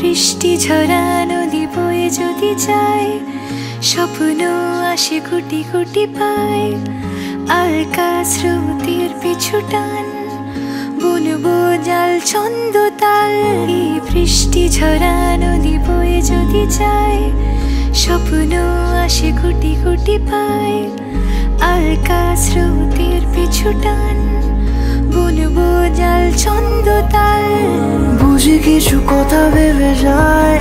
বৃষ্টি ঝরা নদী বয়ে যদি যায়, স্বপ্ন আসে কোটি কোটি পায়। আলকা স্রোতের পিছু টান, বুনবো জাল ছন্দ তাল। এই বৃষ্টি ঝরা নদী বয়ে যদি যায়, স্বপ্ন আসে কোটি কোটি পায়। আলকা স্রোতের পিছু টান, বুনবো জাল ছন্দ তাল। বুঝি কিছু কথা ভেবে যায়,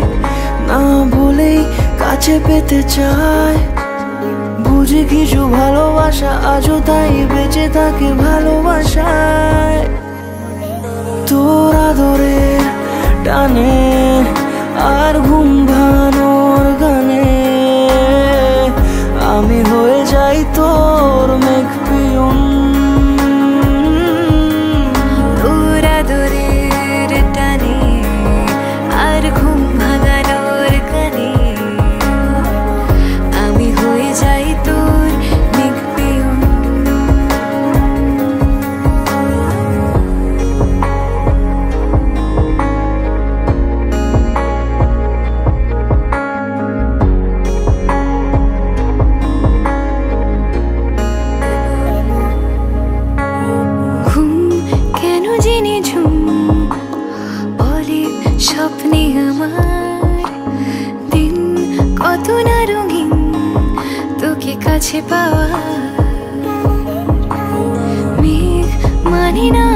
না বলেই কাছে পেতে চায়। বুঝি কিছু ভালোবাসা আজও তাই বেঁচে থাকে ভালোবাসায়। তোর আদরের টানে আর ঘুম ভাঙানোর গানে আমি হয়ে যাই তোর মেঘ পিয়ন। তোর আদরের টানে আর ঘুম ভাঙানোর গানে আমি হয়ে যাই তোর মেঘ পিয়ন। স্বপ্নে আমার দিন কত না রঙিন, তোকে কাছে পাওয়া। মেঘ মানে না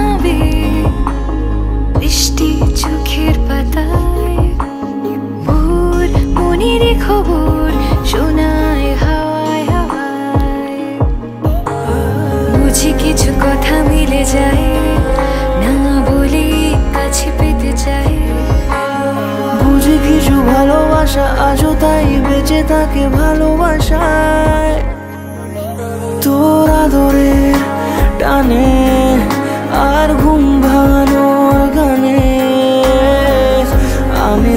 বৃষ্টি চোখের পাতায়, ভোর মনের খবর শোনায় হাওয়ায় হাওয়ায়। বুঝি কিছু কথা মিলে যায়, না বলে কাছে পেতে চাই। বুঝি কিছু ভালোবাসা আজও তাই বেঁচে থাকে ভালোবাসায়। তোর আদরের টানে আর ঘুম ভাঙানোর গানে আমি